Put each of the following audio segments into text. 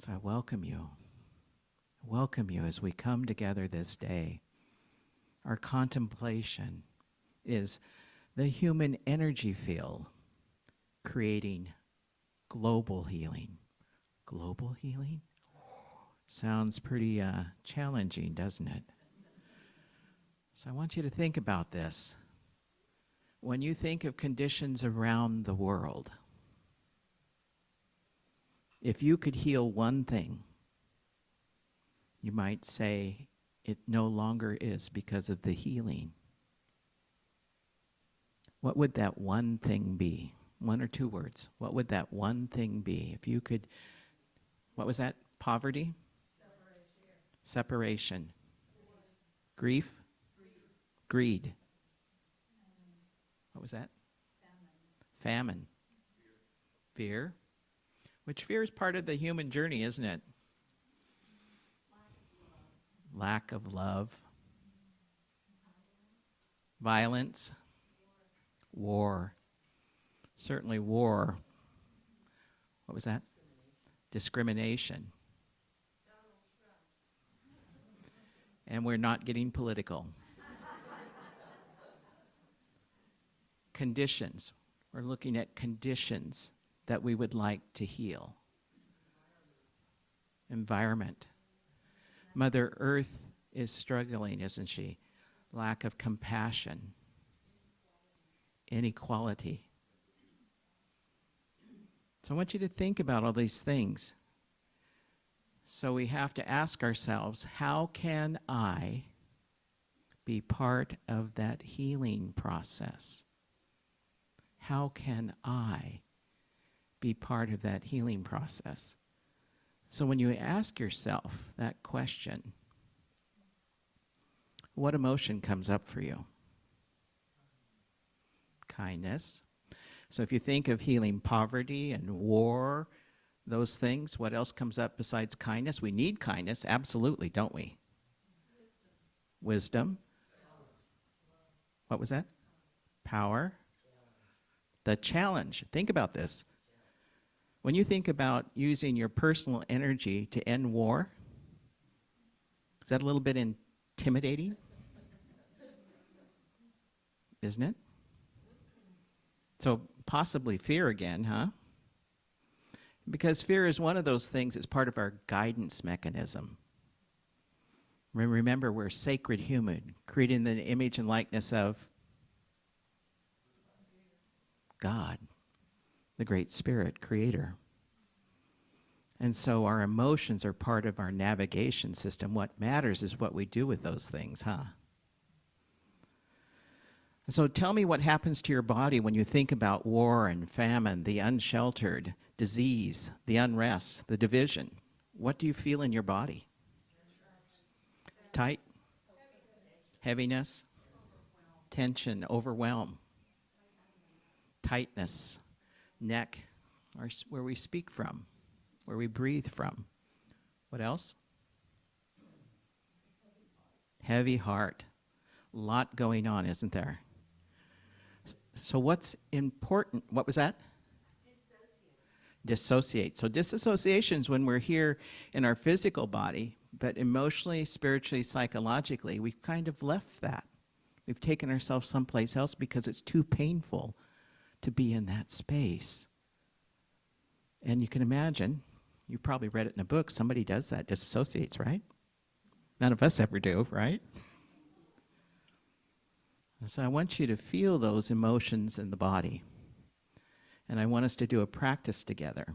So I welcome you. Welcome you as we come together this day. Our contemplation is the human energy field creating global healing. Global healing? Sounds pretty challenging, doesn't it? So I want you to think about this. When you think of conditions around the world, if you could heal one thing, you might say it no longer is because of the healing. What would that one thing be? One or two words. What would that one thing be? If you could, what was that? Poverty? Separation. Grief? Greed. What was that? Famine. Fear. Which fear is part of the human journey, isn't it? Lack of love. Violence. War. Certainly war. What was that? Discrimination. And we're not getting political. Conditions. We're looking at conditions that we would like to heal. Environment. Mother Earth is struggling, isn't she? Lack of compassion. Inequality. So I want you to think about all these things. So we have to ask ourselves, how can I be part of that healing process? How can I be part of that healing process? So when you ask yourself that question, what emotion comes up for you? Kindness. So if you think of healing poverty and war, those things, what else comes up besides kindness? We need kindness, absolutely, don't we? Wisdom. What was that? Power. The challenge. Think about this. When you think about using your personal energy to end war, is that a little bit intimidating? Isn't it? So possibly fear again, huh? Because fear is one of those things that's part of our guidance mechanism. Remember, we're sacred human, created in the image and likeness of God, the Great Spirit, Creator. And so our emotions are part of our navigation system. What matters is what we do with those things, huh? So tell me what happens to your body when you think about war and famine, the unsheltered, disease, the unrest, the division. What do you feel in your body? Tight? Heaviness? Tension, overwhelm, tightness, neck, or where we speak from, where we breathe from. What else? Heavy heart. A lot going on, isn't there? So what's important? What was that? Dissociate. So disassociation is when we're here in our physical body, but emotionally, spiritually, psychologically, we've kind of left that. We've taken ourselves someplace else because it's too painful to be in that space. And you can imagine, you probably read it in a book, somebody does that, disassociates, right? None of us ever do, right? So I want you to feel those emotions in the body. And I want us to do a practice together.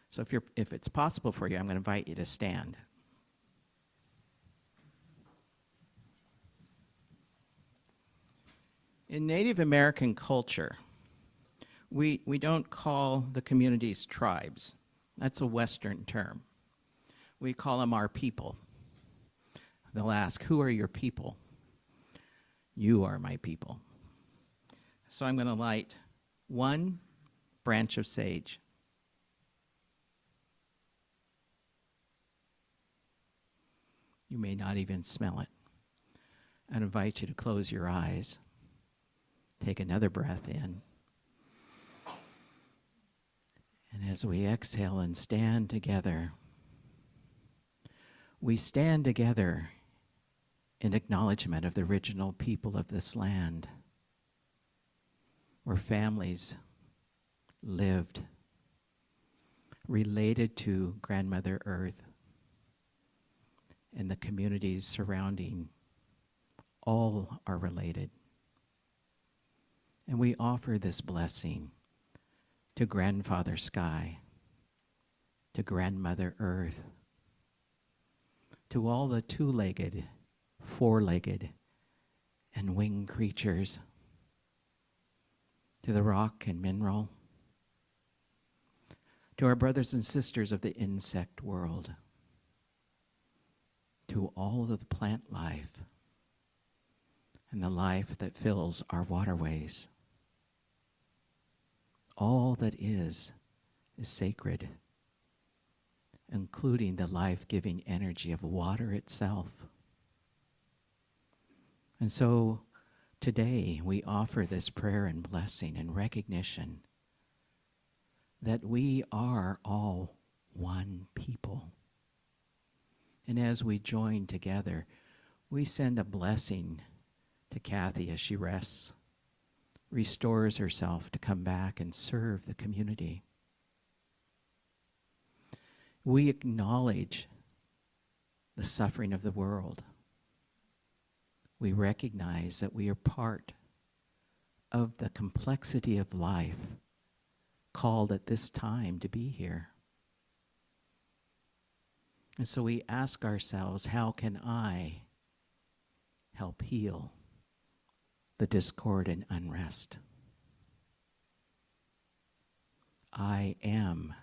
So if it's possible for you, I'm going to invite you to stand. In Native American culture, we don't call the communities tribes. That's a Western term. We call them our people. They'll ask, who are your people? You are my people. So I'm going to light one branch of sage. You may not even smell it. I invite you to close your eyes. Take another breath in. And as we exhale and stand together, we stand together in acknowledgement of the original people of this land, where families lived, related to Grandmother Earth and the communities surrounding. All are related. And we offer this blessing to Grandfather Sky, to Grandmother Earth, to all the two-legged, four-legged, and winged creatures, to the rock and mineral, to our brothers and sisters of the insect world, to all of the plant life and the life that fills our waterways. All that is sacred, including the life-giving energy of water itself. And so today we offer this prayer and blessing and recognition that we are all one people. And as we join together, we send a blessing to Kathy as she rests, restores herself to come back and serve the community. We acknowledge the suffering of the world. We recognize that we are part of the complexity of life called at this time to be here. And so we ask ourselves, how can I help heal the discord and unrest? I am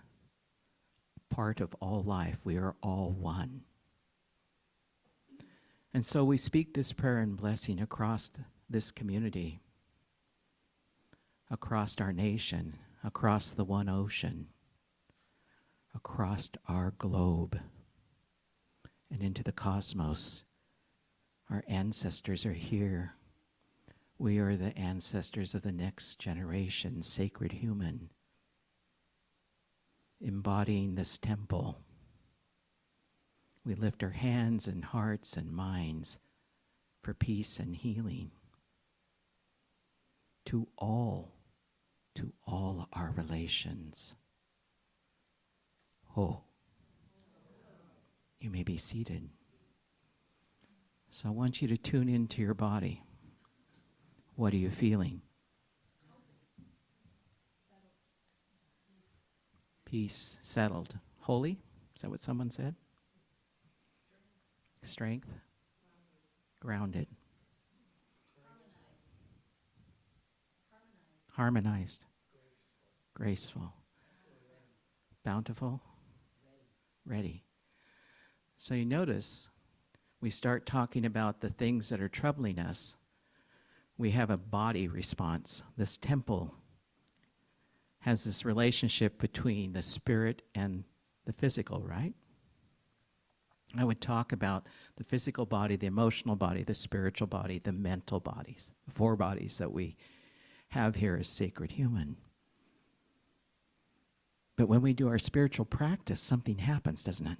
part of all life. We are all one. And so we speak this prayer and blessing across this community, across our nation, across the one ocean, across our globe, and into the cosmos. Our ancestors are here. We are the ancestors of the next generation, sacred human, embodying this temple. We lift our hands and hearts and minds for peace and healing to all our relations. Oh, you may be seated. So I want you to tune into your body. What are you feeling? Peace, settled. Holy? Is that what someone said? Strength? Grounded. Harmonized. Graceful. Bountiful. Ready. So you notice we start talking about the things that are troubling us. We have a body response. This temple has this relationship between the spirit and the physical, right? I would talk about the physical body, the emotional body, the spiritual body, the mental bodies, the four bodies that we have here as sacred human. But when we do our spiritual practice, something happens, doesn't it?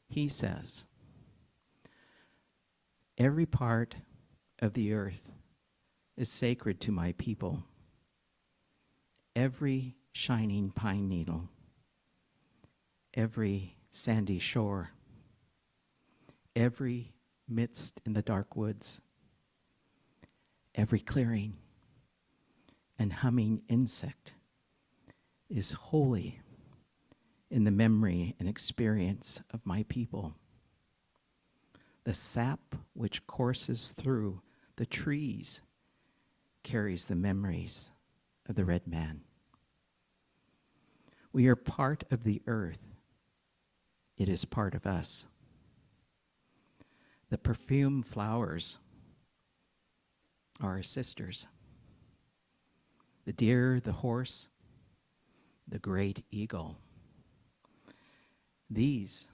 He says, every part of the earth is sacred to my people. Every shining pine needle, every sandy shore, every midst in the dark woods, every clearing and humming insect is holy in the memory and experience of my people. The sap which courses through the trees carries the memories of the red man. We are part of the earth. It is part of us. The perfume flowers are our sisters. The deer, the horse, the great eagle. These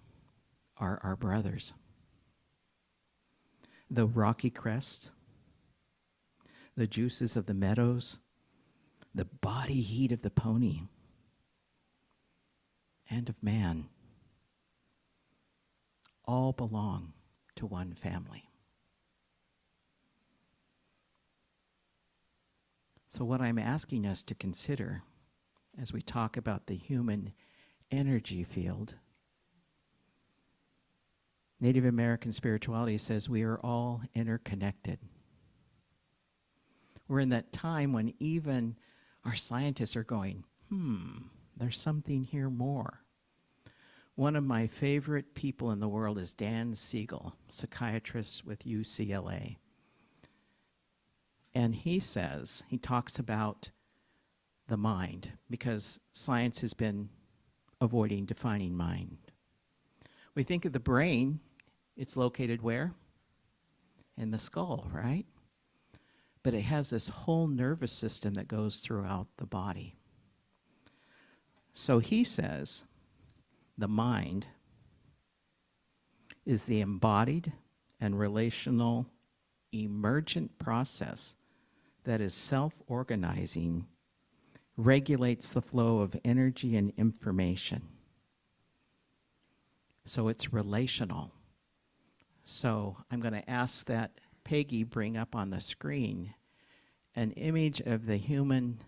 are our brothers. The rocky crest, the juices of the meadows, the body heat of the pony, and of man, all belong to one family. So what I'm asking us to consider as we talk about the human energy field, Native American spirituality says we are all interconnected. We're in that time when even our scientists are going, there's something here more. One of my favorite people in the world is Dan Siegel, psychiatrist with UCLA. And he talks about the mind, because science has been avoiding defining mind. We think of the brain, it's located where? In the skull, right? But it has this whole nervous system that goes throughout the body. So he says the mind is the embodied and relational emergent process that is self-organizing, regulates the flow of energy and information. So it's relational. So I'm going to ask that Peggy bring up on the screen an image of the human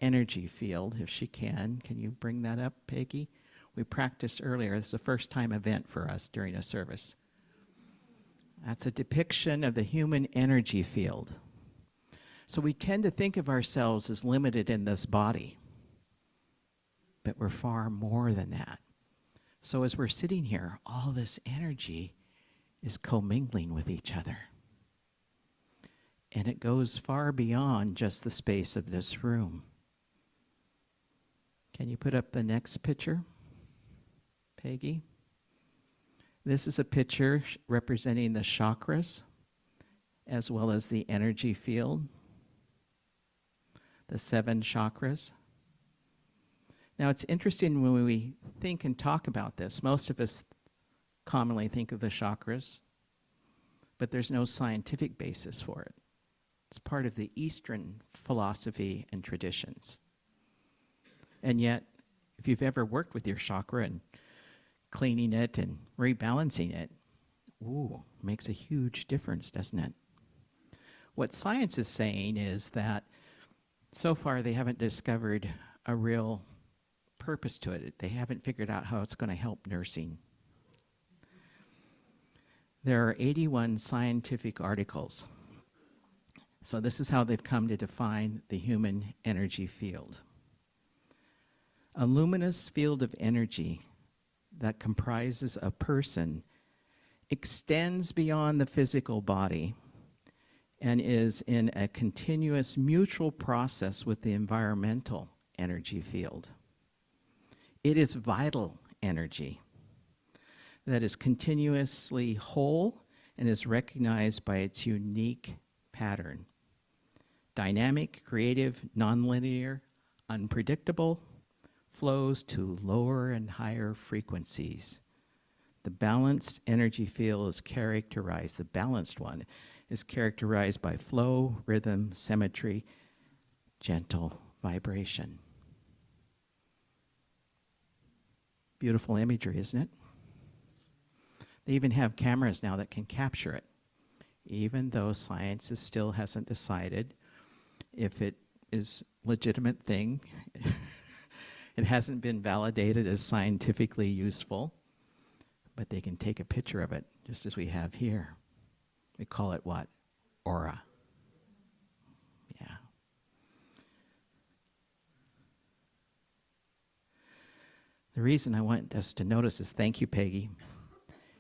energy field, if she can. Can you bring that up, Peggy? We practiced earlier. This is a first-time event for us during a service. That's a depiction of the human energy field. So we tend to think of ourselves as limited in this body, but we're far more than that. So as we're sitting here, all this energy is commingling with each other. And it goes far beyond just the space of this room. Can you put up the next picture, Peggy? This is a picture representing the chakras as well as the energy field, the 7 chakras. Now it's interesting when we think and talk about this, most of us commonly think of the chakras, but there's no scientific basis for it. It's part of the Eastern philosophy and traditions. And yet, if you've ever worked with your chakra and cleaning it and rebalancing it, makes a huge difference, doesn't it? What science is saying is that so far they haven't discovered a real purpose to it. They haven't figured out how it's going to help nursing. There are 81 scientific articles. So this is how they've come to define the human energy field. A luminous field of energy that comprises a person extends beyond the physical body and is in a continuous mutual process with the environmental energy field. It is vital energy that is continuously whole and is recognized by its unique pattern. Dynamic, creative, nonlinear, unpredictable, flows to lower and higher frequencies. The balanced energy field is characterized, the balanced one, is characterized by flow, rhythm, symmetry, gentle vibration. Beautiful imagery, isn't it? They even have cameras now that can capture it, even though science still hasn't decided if it is a legitimate thing. It hasn't been validated as scientifically useful, but they can take a picture of it, just as we have here. We call it what? Aura. Yeah. The reason I want us to notice this, thank you, Peggy,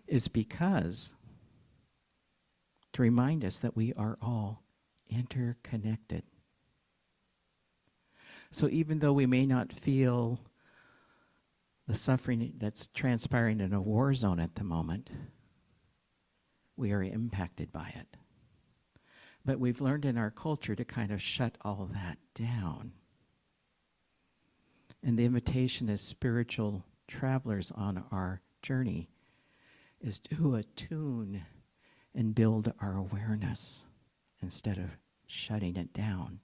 is because to remind us that we are all interconnected. So even though we may not feel the suffering that's transpiring in a war zone at the moment, we are impacted by it. But we've learned in our culture to kind of shut all that down. And the invitation as spiritual travelers on our journey is to attune and build our awareness instead of shutting it down.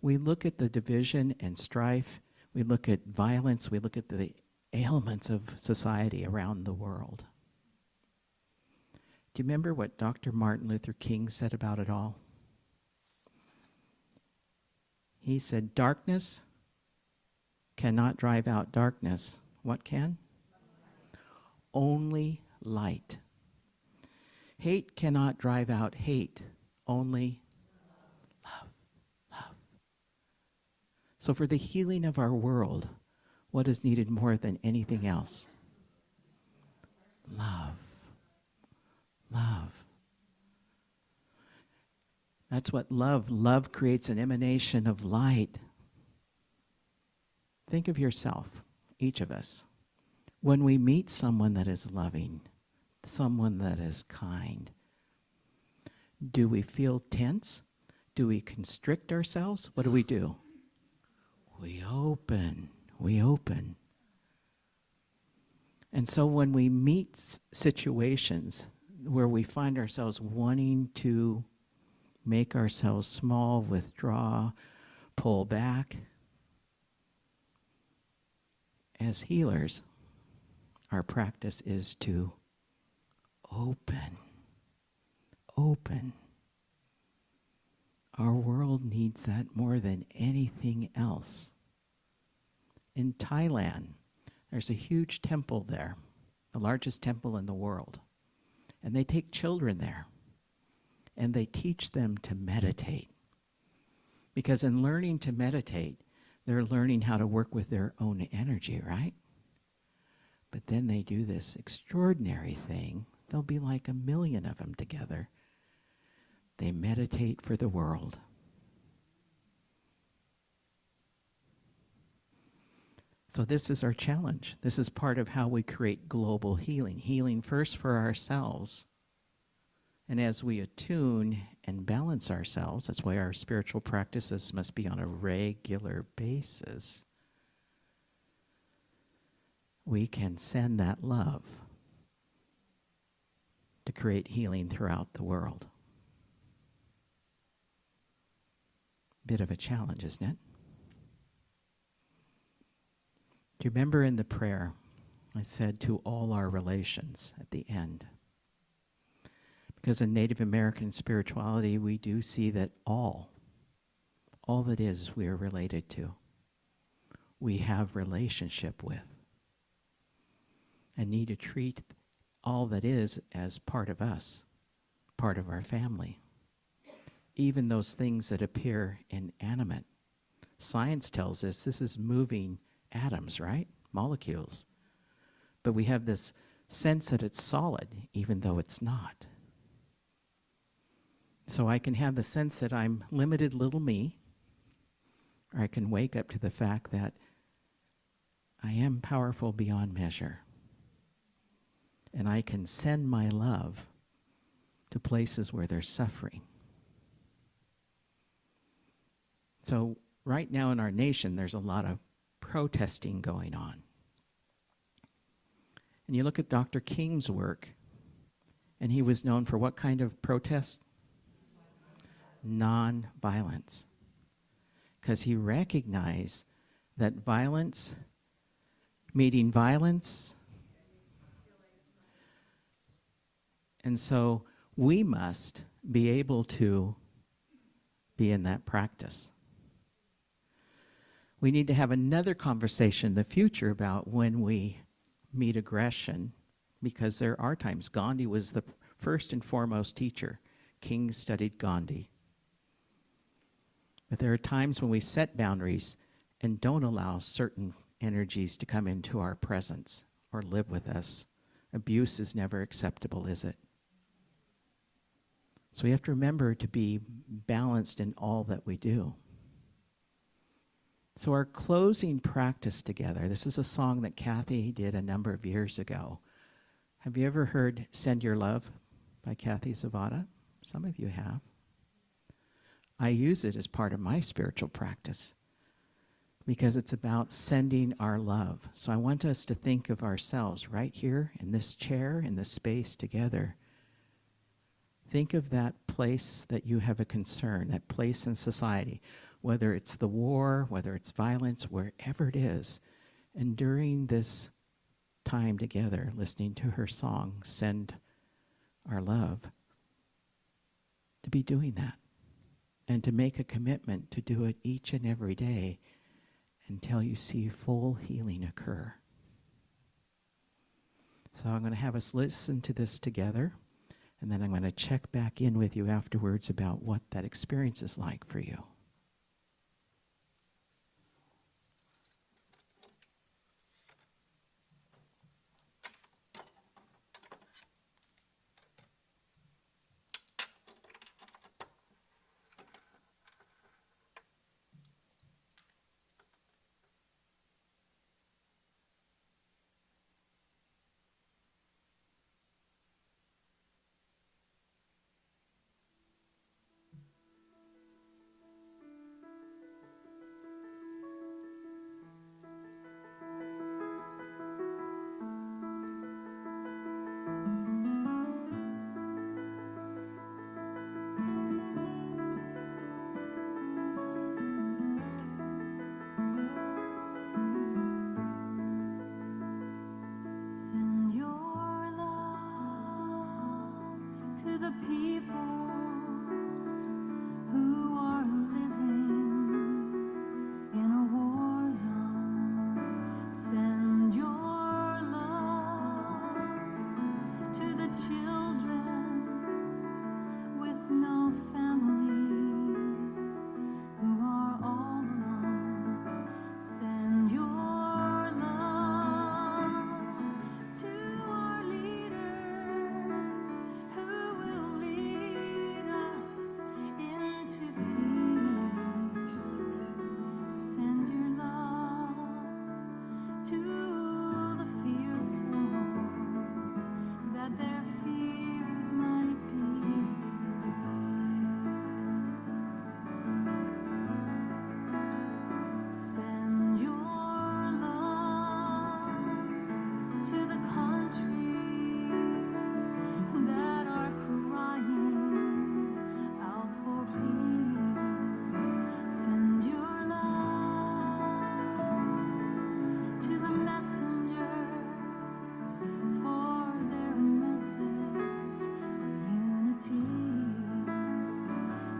We look at the division and strife, we look at violence, we look at the ailments of society around the world. Do you remember what Dr. Martin Luther King said about it all? He said, darkness cannot drive out darkness. What can? Only light. Hate cannot drive out hate. Only love. Love. So for the healing of our world, what is needed more than anything else? Love. Love. That's what love creates an emanation of light. Think of yourself, each of us. When we meet someone that is loving, someone that is kind, do we feel tense? Do we constrict ourselves? What do? We open. We open. And so when we meet situations where we find ourselves wanting to make ourselves small, withdraw, pull back, as healers, our practice is to open. Open. Our world needs that more than anything else. In Thailand, there's a huge temple there, the largest temple in the world. And they take children there, and they teach them to meditate. Because in learning to meditate, they're learning how to work with their own energy, right? But then they do this extraordinary thing. There'll be like 1 million of them together. They meditate for the world. So this is our challenge. This is part of how we create global healing. Healing first for ourselves. And as we attune and balance ourselves, that's why our spiritual practices must be on a regular basis, we can send that love to create healing throughout the world. Bit of a challenge, isn't it? Do you remember in the prayer, I said to all our relations at the end? Because in Native American spirituality, we do see that all that is we are related to, we have relationship with, and need to treat all that is as part of us, part of our family. Even those things that appear inanimate. Science tells us this is moving atoms, right? Molecules. But we have this sense that it's solid, even though it's not. So I can have the sense that I'm limited little me, or I can wake up to the fact that I am powerful beyond measure. And I can send my love to places where there's suffering. So right now in our nation, there's a lot of protesting going on. And you look at Dr. King's work, and he was known for what kind of protest? Non-violence. Because he recognized that violence, meeting violence, and so we must be able to be in that practice. We need to have another conversation in the future about when we meet aggression, because there are times. Gandhi was the first and foremost teacher. King studied Gandhi. But there are times when we set boundaries and don't allow certain energies to come into our presence or live with us. Abuse is never acceptable, is it? So we have to remember to be balanced in all that we do. So our closing practice together, this is a song that Kathy did a number of years ago. Have you ever heard Send Your Love by Kathy Zavada. Some of you have. I use it as part of my spiritual practice because it's about sending our love. So I want us to think of ourselves right here in this chair, in this space together. Think of that place that you have a concern, that place in society, whether it's the war, whether it's violence, wherever it is. And during this time together, listening to her song, Send Our Love, to be doing that and to make a commitment to do it each and every day until you see full healing occur. So I'm going to have us listen to this together, and then I'm going to check back in with you afterwards about what that experience is like for you. Send your love to the people who are living in a war zone. Send your love to the children with no family who are all alone. Send your love to our leaders who will lead us into peace. Send your love to the fearful, that their fears might be released. Send your love to the countries that are crying out for peace. Send your love to the messengers for their message of unity.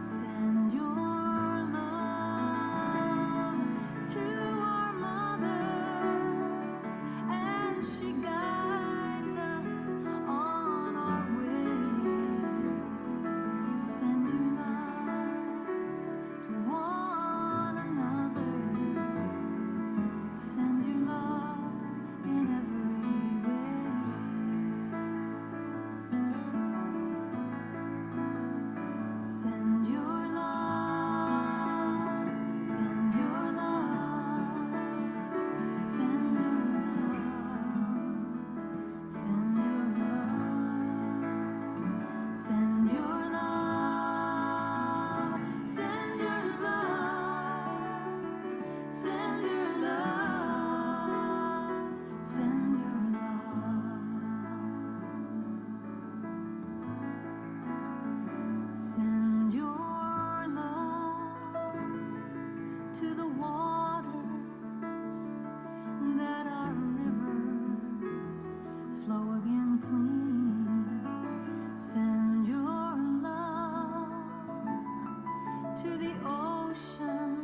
Send your love to our mother, and she guides us on our way. Send your love to one another. Send your love in every way. Send your love, send your love, send your love, send your love, send your love, send your love, send your love, send your love. Send your love to the waters that are rivers flow again clean. Send your love to the oceans,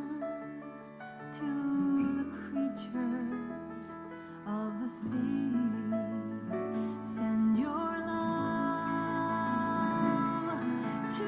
to the creatures of the sea. Send your love to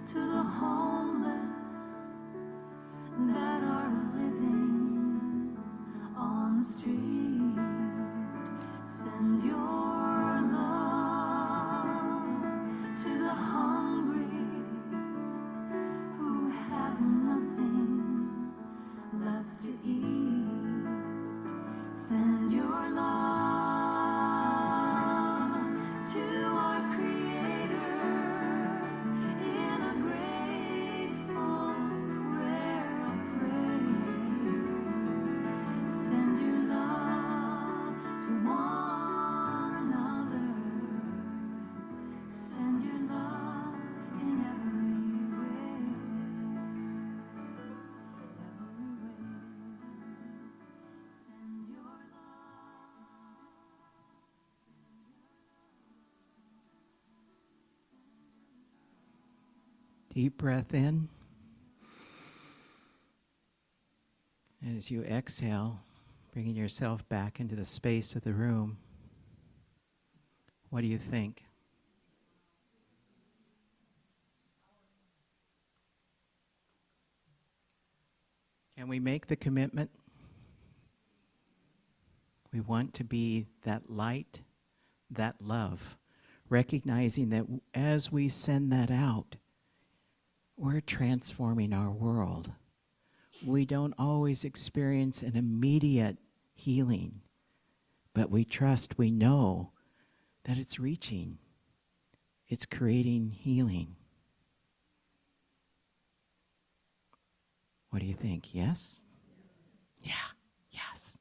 to the homeless that are living on the street. Send your love to the hungry who have nothing left to eat. Send your love to our Creator in a grateful prayer of praise. Send your love to one another. Send your love in every way. Every way. Send your love. Deep breath in. As you exhale, bringing yourself back into the space of the room, what do you think? Can we make the commitment? We want to be that light, that love, recognizing that as we send that out, we're transforming our world. We don't always experience an immediate healing, but we trust, we know that it's reaching, it's creating healing. What do you think? Yes? Yeah, yes.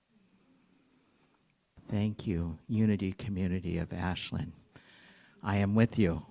Thank you, Unity Community of Ashland. I am with you.